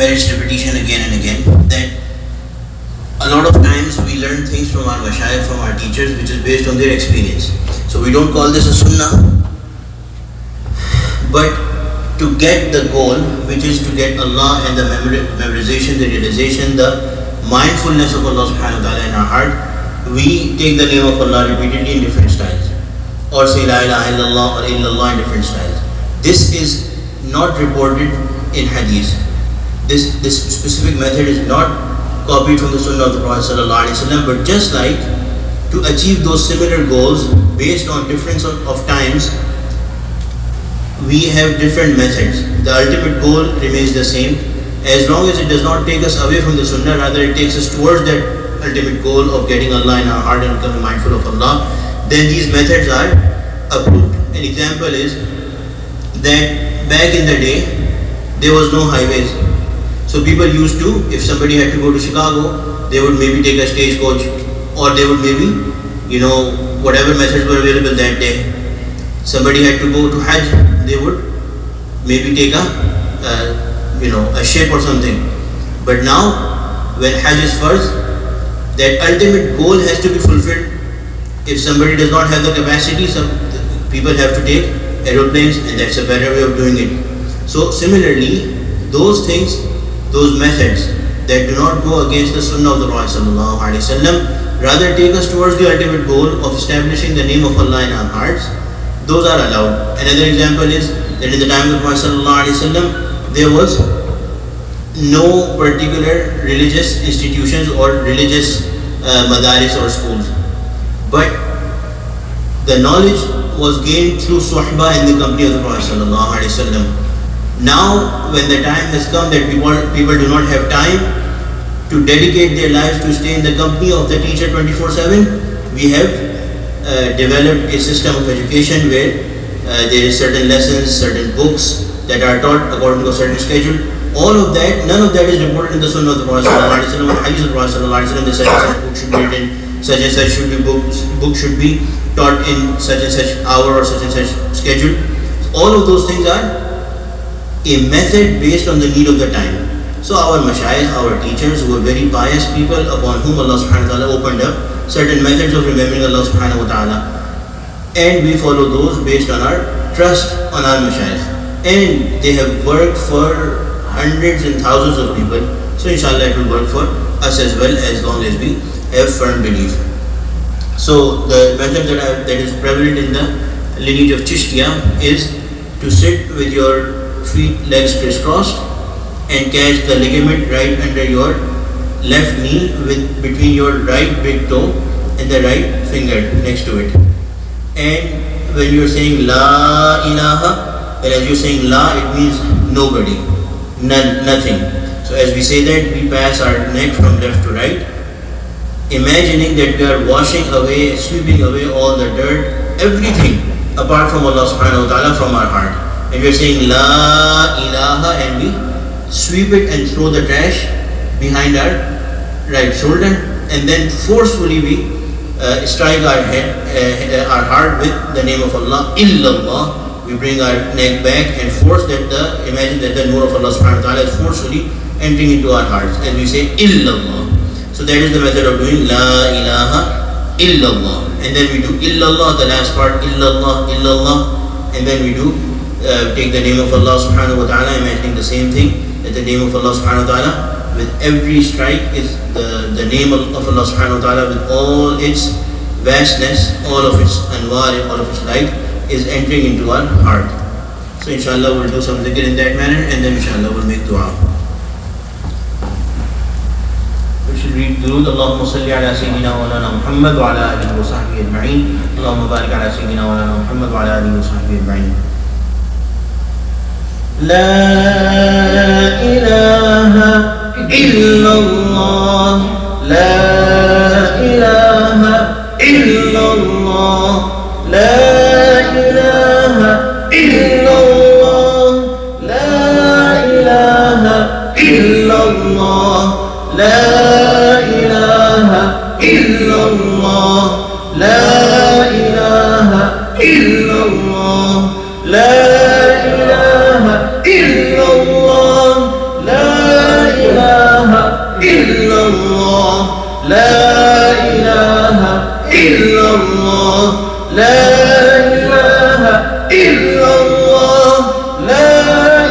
merits repetition again and again, that a lot of times we learn things from our mashayikh, from our teachers, which is based on their experience. So we don't call this a sunnah, but to get the goal, which is to get Allah and the memorization, the realization, the mindfulness of Allah subhanahu wa ta'ala in our heart, we take the name of Allah repeatedly in different styles, or say La ilaha illallah or illallah in different styles. This is not reported in hadith. This specific method is not copied from the sunnah of the Prophet sallallahu alaihi wasallam, but just like to achieve those similar goals based on difference of times, we have different methods. The ultimate goal remains the same. As long as it does not take us away from the sunnah, rather it takes us towards that ultimate goal of getting Allah in our heart and becoming mindful of Allah, then these methods are approved. An example is that back in the day, there was no highways. So people used to, if somebody had to go to Chicago, they would maybe take a stagecoach, or they would maybe, whatever methods were available that day. Somebody had to go to Hajj, they would maybe take a ship or something. But now, when Hajj is first, that ultimate goal has to be fulfilled. If somebody does not have the capacity, some people have to take aeroplanes, and that's a better way of doing it. So similarly, those things, those methods that do not go against the sunnah of the Prophet sallallahu alaihi wasallam, rather take us towards the ultimate goal of establishing the name of Allah in our hearts, those are allowed. Another example is that in the time of the Prophet sallallahu alaihi wasallam, there was no particular religious institutions or religious madaris or schools, but the knowledge was gained through suhbah in the company of the Prophet sallallahu alaihi wasallam. Now, when the time has come that people do not have time to dedicate their lives to stay in the company of the teacher 24/7, we have developed a system of education where there is certain lessons, certain books that are taught according to a certain schedule. All of that, none of that is reported in the sunnah of the Prophet sallallahu alaihi wasallam, or hadith of the Prophet sallallahu alaihi wasallam. That such and such book should be written, such and such should be book should be taught in such and such hour or such and such schedule. All of those things are a method based on the need of the time. So our mashayikh, our teachers, who were very pious people upon whom Allah subhanahu wa ta'ala opened up certain methods of remembering Allah subhanahu wa ta'ala, and we follow those based on our trust on our mashayikh, and they have worked for hundreds and thousands of people. So inshallah it will work for us as well, as long as we have firm belief. So the method that is prevalent in the lineage of Chishtiya is to sit with your legs crisscrossed and catch the ligament right under your left knee between your right big toe and the right finger next to it. And when you're saying La ilaha, and as you're saying La, it means nobody, none, nothing. So as we say that, we pass our neck from left to right, imagining that we are washing away, sweeping away all the dirt, everything apart from Allah subhanahu wa ta'ala from our heart. And we are saying La ilaha, and we sweep it and throw the trash behind our right shoulder, and then forcefully we strike our head, our heart with the name of Allah, illallah. We bring our neck back and force that imagine that the nur of Allah subhanahu wa ta'ala is forcefully entering into our hearts as we say illallah. So that is the method of doing La ilaha illallah. And then we do illallah, the last part, illallah, illallah, and then we do take the name of Allah subhanahu wa ta'ala, imagining the same thing, that the name of Allah subhanahu wa ta'ala, with every strike is the name of Allah subhanahu wa ta'ala, with all its vastness, all of its anwar, all of its light is entering into our heart. So inshallah we'll do some dhikr in that manner, and then inshallah we'll make dua. We should read Durood. Allahumma salli ala Sayyidina wa ala Muhammad wa ala alihi wa sahbihi ajma'in. Allahumma barik ala Sayyidina wa ala Muhammad wa ala alihi wa sahbihi ajma'in. La ilaha illallah, la ilaha illallah, la ilaha illallah, la ilaha illallah, la ilaha illallah, la ilaha illallah, la ilaha illallah, la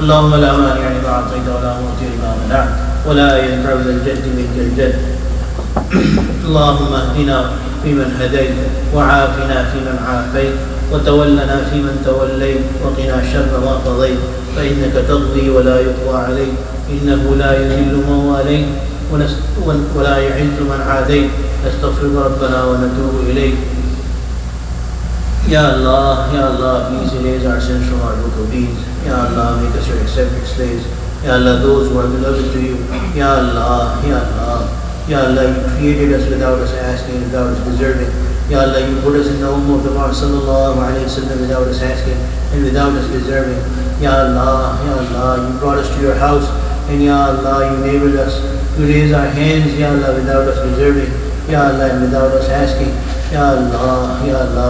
اللهم لا مانع لما أعطيت ولا معطي لما منعت ولا ينفع ذا الجد منك الجد. اللهم اهدنا فيمن هديت وعافنا فيمن عافيت وتولنا فيمن توليت وقنا شر ما قضيت فإنك تقضي ولا يقضى عليك إنه لا يذل من واليت ولا يعز من عاديت. نستغفر ربنا ونتوب إليك. Ya Allah, please erase our sins from our book of deeds. Ya Allah, make us your accepted slaves. Ya Allah, those who are beloved to you. Ya Allah, you created us without us asking, without us deserving. Ya Allah, you put us in the ummah of the Prophet sallallahu alayhi wa sallam without us asking and without us deserving. Ya Allah, you brought us to your house, and Ya Allah, you enabled us to raise our hands, Ya Allah, without us deserving. Ya Allah, and without us asking. Ya Allah,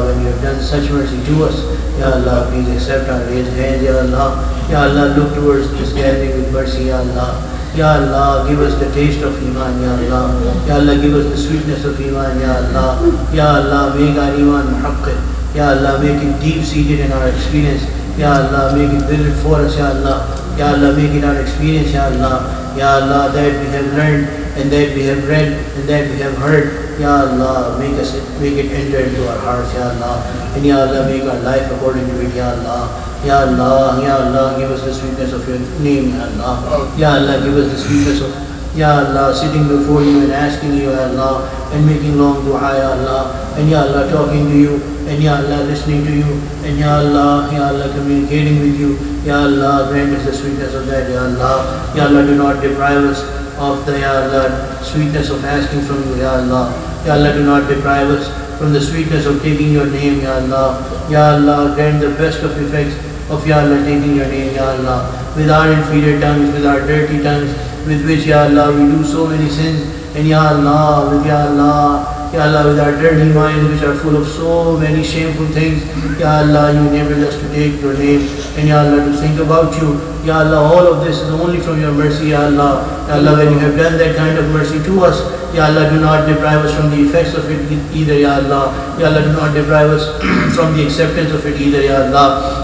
when you have done such mercy to us, Ya Allah, please accept our raised hands, Ya Allah. Ya Allah, look towards this gathering with mercy, Ya Allah. Ya Allah, give us the taste of Iman, Ya Allah. Ya Allah, give us the sweetness of Iman, Ya Allah. Ya Allah, make our Iman muhaqqid. Ya Allah, make it deep-seated in our experience. Ya Allah, make it vivid for us, Ya Allah. Ya Allah, make it our experience, Ya Allah. Ya Allah, that we have learned and that we have read and that we have heard. Ya Allah, make it enter into our hearts, Ya Allah. And Ya Allah, make our life according to it, Ya Allah. Ya Allah, give us the sweetness of your name, Ya Allah. Ya Allah, give us the sweetness of, Ya Allah, sitting before you and asking you, Ya Allah, and making long dua, Ya Allah. And Ya Allah, talking to you, and Ya Allah, listening to you, and Ya Allah, communicating with you. Ya Allah, grant us the sweetness of that, Ya Allah. Ya Allah, do not deprive us of the, Ya Allah, sweetness of asking from you, Ya Allah. Ya Allah, do not deprive us from the sweetness of taking your name, Ya Allah. Ya Allah, grant the best of effects of, Ya Allah, taking your name, Ya Allah. With our inferior tongues, with our dirty tongues, with which, Ya Allah, we do so many sins, and Ya Allah, with, Ya Allah, Ya Allah, with our dirty minds which are full of so many shameful things, Ya Allah, you enabled us to take your name, and Ya Allah, to think about you. Ya Allah, all of this is only from your mercy, Ya Allah. Ya Allah, when you have done that kind of mercy to us, Ya Allah, do not deprive us from the effects of it either, Ya Allah. Ya Allah, do not deprive us from the acceptance of it either, Ya Allah.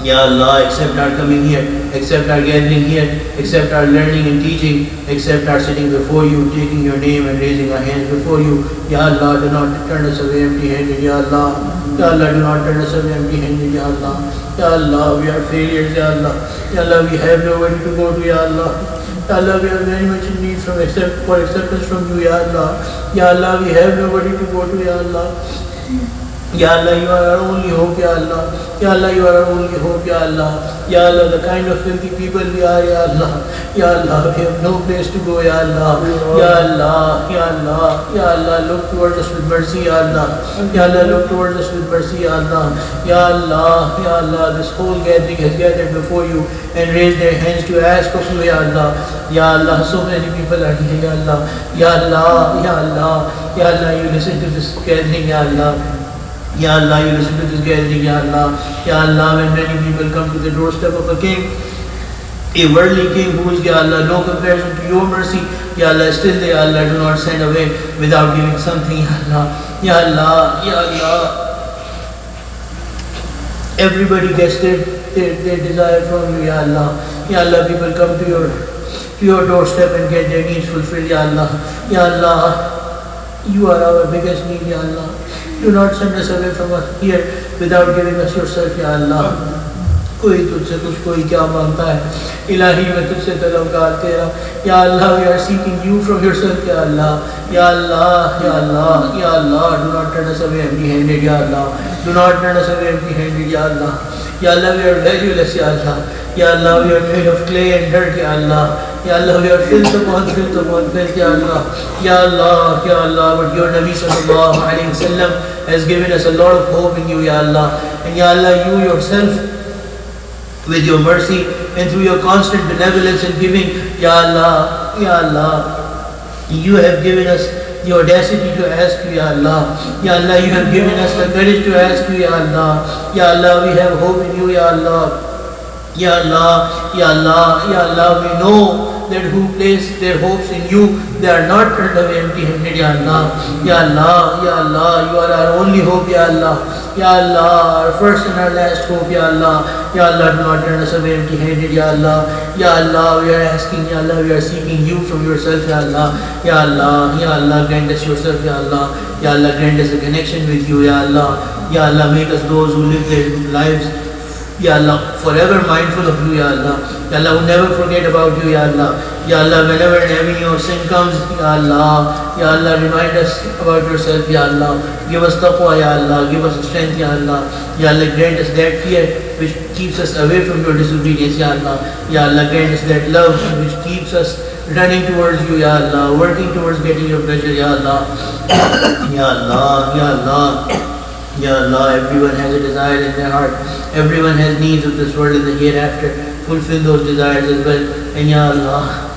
Ya Allah, accept our coming here, accept our gathering here, accept our learning and teaching, accept our sitting before you, taking your name and raising our hands before you. Ya Allah, do not turn us away empty-handed, Ya Allah. Ya Allah, do not turn us away empty-handed, Ya Allah. Ya Allah, we are failures, Ya Allah. Ya Allah, we have nowhere to go to, Ya Allah. Ya Allah, we are very much in need for acceptance from you, Ya Allah. Ya Allah, we have nobody to go to, Ya Allah. Ya Allah, you are our only hope, Ya Allah. Ya Allah, you are our only hope, Ya Allah. Ya Allah, the kind of filthy people we are, Ya Allah. Ya Allah, we have no place to go, Ya Allah. Ya Allah, Ya Allah, Ya Allah, look towards us with mercy, Ya Allah. Ya Allah, look towards us with mercy, Ya Allah. Ya Allah, Ya Allah, this whole gathering has gathered before you and raised their hands to ask of you, Ya Allah. Ya Allah, so many people are here, Ya Allah. Ya Allah, Ya Allah, Ya Allah, you listen to this gathering, Ya Allah. Ya Allah, you listen to this gathering, Ya Allah. Ya Allah, when many people come to the doorstep of a king, a worldly king who is, Ya Allah, no comparison to your mercy, Ya Allah, still they, Ya Allah, do not send away without giving something, Ya Allah. Ya Allah, Ya Allah. Everybody gets their desire from you, Ya Allah. Ya Allah, people come to your doorstep and get their needs fulfilled, Ya Allah. Ya Allah, you are our biggest need, Ya Allah. Do not send us away from us here without giving us yourself, Ya Allah. कोई तुझसे कुछ कोई क्या मांगता है इलाही मैं तुझसे तलबगार तेरा या अल्लाह we are seeking you from yourself या अल्लाह या अल्लाह या अल्लाह या अल्लाह do not turn us away empty handed या अल्लाह do not turn us away empty handed या अल्लाह या अल्लाह we are valueless या अल्लाह या अल्लाह we are made of clay and dirt या अल्लाह या अल्लाह we are filth upon filth या अल्लाह या अल्लाह but your Nabi sallallahu alaihi wasallam has given us a lot of hope in you ya Allah and ya Allah you yourself with your mercy and through your constant benevolence and giving, Ya Allah, you have given us the audacity to ask you, Ya Allah. Ya Allah, you have given us the courage to ask you, Ya Allah. Ya Allah, we have hope in you, Ya Allah. Ya Allah, Ya Allah, Ya Allah, we know that who place their hopes in you, they are not turned away empty-handed, Ya Allah. Ya Allah, Ya Allah, you are our only hope, Ya Allah. Ya Allah, our first and our last hope, Ya Allah. Ya Allah, do not turn us away empty-handed, Ya Allah. Ya Allah, we are asking, Ya Allah, we are seeking you from yourself, Ya Allah. Ya Allah, Ya Allah, grant us yourself, Ya Allah. Ya Allah, grant us a connection with you, Ya Allah. Ya Allah, make us those who live their lives, Ya Allah, forever mindful of you, Ya Allah. Ya Allah, who never forget about you, Ya Allah. Ya Allah, whenever an avenue of sin comes, Ya Allah, remind us about yourself, Ya Allah. Give us taqwa, Ya Allah. Give us strength, Ya Allah. Ya Allah, grant us that fear which keeps us away from your disobedience, Ya Allah. Ya Allah, grant us that love which keeps us running towards you, Ya Allah. Working towards getting your pleasure, Ya Allah. Ya Allah, Ya Allah. Ya Allah, everyone has a desire in their heart. Everyone has needs of this world and the hereafter. Fulfill those desires as well. And Ya Allah,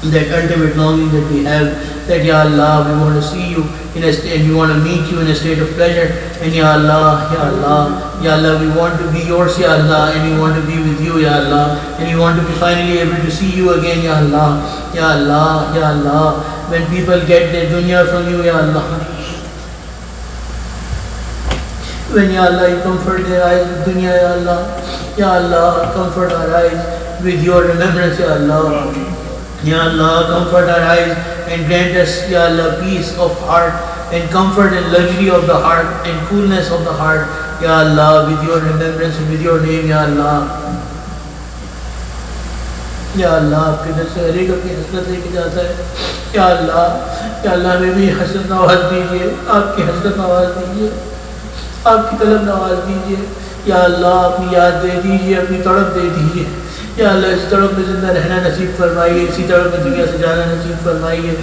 that ultimate longing that we have, that Ya Allah, we want to see you in a state, and we want to meet you in a state of pleasure. And Ya Allah, Ya Allah, Ya Allah, we want to be yours, Ya Allah, and we want to be with you, Ya Allah, and we want to be finally able to see you again, Ya Allah, Ya Allah, Ya Allah. When people get their dunya from you, Ya Allah, when Ya Allah, you comfort their eyes with dunya, Ya Allah, Ya Allah, comfort our eyes with your remembrance, Ya Allah. Ya Allah, comfort our eyes and grant us, Ya Allah, peace of heart and comfort and luxury of the heart and coolness of the heart, Ya Allah, with your remembrance and with your name, Ya Allah. या अल्लाह आपके दर से हर एक अपनी हसरत लेके जाता है या अल्लाह हमें भी हसरत नवाज दीजिए आपकी हसरत नवाज दीजिए आपकी तलब नवाज दीजिए या अल्लाह अपनी याद दे दीजिए अपनी तड़प दे दीजिए या अल्लाह इस तड़प में ज़िंदा रहना नसीब फरमाइए इसी तड़प में दुनिया से जाना नसीब फरमाइए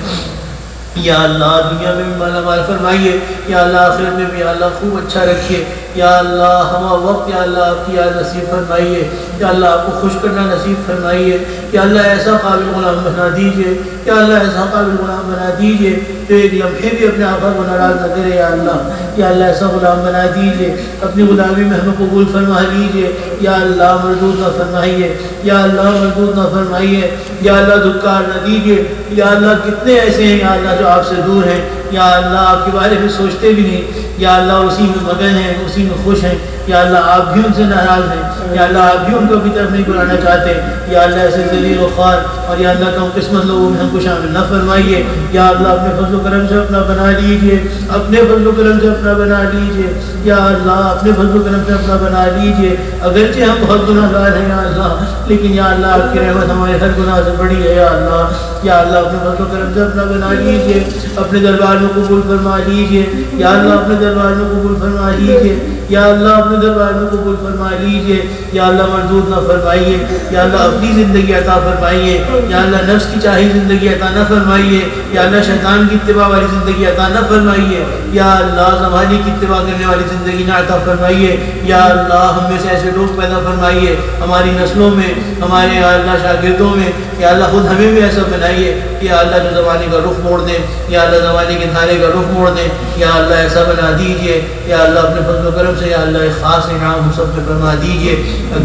या अल्लाह दुनिया में भी माला माल फरमाइए या अल्लाह आखिरत में भी अल्लाह खूब अच्छा रखिए या अल्लाह हम वक्त या अल्लाह आपकी याद नसीब फरमाइए, या अल्लाह आपको खुश करना नसीब फरमाइए, या अल्लाह ऐसा काबिल गुलाम बना दीजिए, या अल्लाह ऐसा काबिल गुलाम बना दीजिए तो एक लम्हे भी अपने आका को नाराज़ न करे। या अल्लाह ऐसा गुलाम बना दीजिए, अपनी गुलामी में हमें कबूल फरमा लीजिए। या अल्लाह मरदूद न फरमाइए, या अल्लाह मरदूद न फरमाइए, या अल्लाह धुक्कार न दीजिए। या अल्लाह कितने ऐसे हैं या अल्लाह जो आपसे दूर हैं, या अल्लाह आपके बारे में सोचते भी नहीं, या अल्लाह उसी में मगन हैं, उसी में खुश हैं। या अल्लाह आप भी उनसे नाराज़ हैं, या अल्लाह आप भी उनको अपनी तरफ नहीं बुलाना चाहते। या अल्लाह ऐसे ज़लील व ख़ार और या अल्लाह कम किस्मत लोगों में हमको शामिल न फरमाइए। या अल्लाह अपने फज़ल करम से अपना बना लीजिए, अपने फज़ल करम से अपना बना लीजिए। या अल्लाह अपने फज़ल करम से अपना बना लीजिए। अगरचे हम बहुत गुनाहगार हैं या अल्लाह, लेकिन या अल्लाह आपकी रहमत हमारे हर गुनाह से बड़ी है। या अल्लाह अपने फज़ल करम से अपना बना लीजिए, अपने दरबार में कबूल फरमा लीजिए। या अल्लाह अपने दरबार में कबूल फरमा लीजिए। या अल्लाह अपने दरबार में कबूल फरमा लीजिए। या अल्लाह मरदूद न फरमाइए, या अल्लाह अपनी ज़िंदगी अता फरमाइए। या अल्लाह नफ्स की चाही ज़िंदगी अता न फरमाइए। या अल्लाह शैतान की इत्तिबा वाली ज़िंदगी अता न फरमाइए। या अल्लाह ज़माने की इत्तिबा करने वाली ज़िंदगी न अता फरमाइए। या अल्लाह हम में से ऐसे लोग पैदा फरमाइए हमारी नस्लों में, हमारे या अल्लाह शागिर्दों में। या अल्लाह खुद हमें भी ऐसा बनाइए कि या अल्लाह जो ज़माने का रुख मोड़ दें, या अल्लाह ज़माने के धारे का रुख मोड़ दें। या अल्लाह ऐसा बना दीजिए। या अल्लाह अपने फज़ल करम से या अल्लाह एक ख़ास इनाम हम सब पे फरमा दीजिए।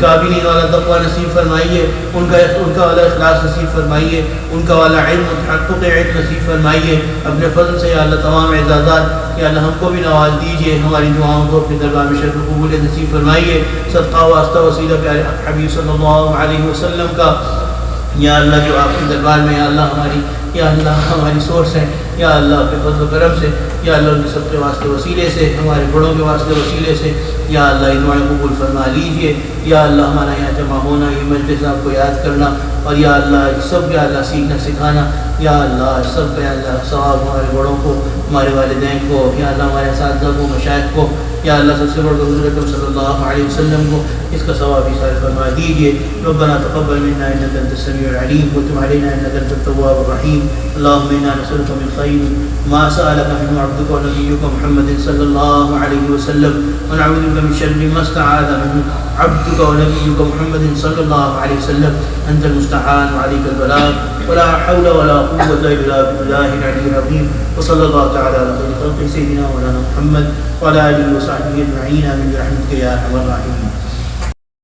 काबिलीन वाला तक़वा नसीब फरमाइए, उनका वाला इखलास नसीब फरमाइए, उनका वाला इल्म तहक़्क़ुक़ इल्म नसीब फरमाइए। अपने फज़ल से या अल्लाह तमाम एज़ाज़ात या अल्लाह हमको भी नवाज दीजिए, हमारी दुआओं को अपने दरबार में शर्फ़ क़बूल नसीब फरमाइए। सदक़ा वास्ता वसीला प्यारे हबीब सल्लल्लाहु अलैहि वसल्लम का। या अल्लाह जो आपके दरबार में या अल्लाह हमारी सोर्स है, या अल्लाह अपने फज़ल करम से या अल्लाह उनके सबके वास्ते वसीले से, हमारे बड़ों के वास्ते वसीले से या अल्लाह इन दुआएं कबूल फरमा लीजिए। या अल्लाह हमारा यहाँ जमा होना, ये मजलिस आपको याद करना और या अल्लाह सब या अल्लाह सीखना सिखाना, या अल्लाह सब या अल्लाह सवाब हमारे बड़ों को, हमारे वालिदैन को, या अल्लाह हमारे असातिज़ा को, मशाइख़ को, या अल्लाह सबसे बड़ा हुज़ूर अकरम सल्लल्लाहु अलैहि वसल्लम को इसका सवाब इसार फरमा दीजिए। रब्बना तक़ब्बल मिन्ना इन्नका अंतस समीउल अलीम व तुब अलैना इन्नका अंतत तव्वाबुर रहीम। अल्लाहुम्मा इन्ना नसअलुका मिन खैरि मा सअलका मिन्हु अब्दुका व नबिय्युका मुहम्मदिन सल्लल्लाहु अलैहि वसल्लम व नअूज़ु बिका मिन शर्रि मा इस्तa'आज़ा मिन्हु अब्दुका व नबिय्युका मुहम्मदिन सल्लल्लाहु अलैहि वसल्लम। अंतल मुस्तa'ान व अलैकल बलाग व ला हौला व ला कुव्वता इल्ला बिल्लाहिल अलिय्यिल अज़ीम। व सल्लल्लाहु तआला अला खैरि ख़ल्क़ि सय्यिदिना मौलाना मुहम्मद व अला आलिहि व सहबिहि अजमईन। आमीन बिरहमतिका या अरहमर राहिमीन।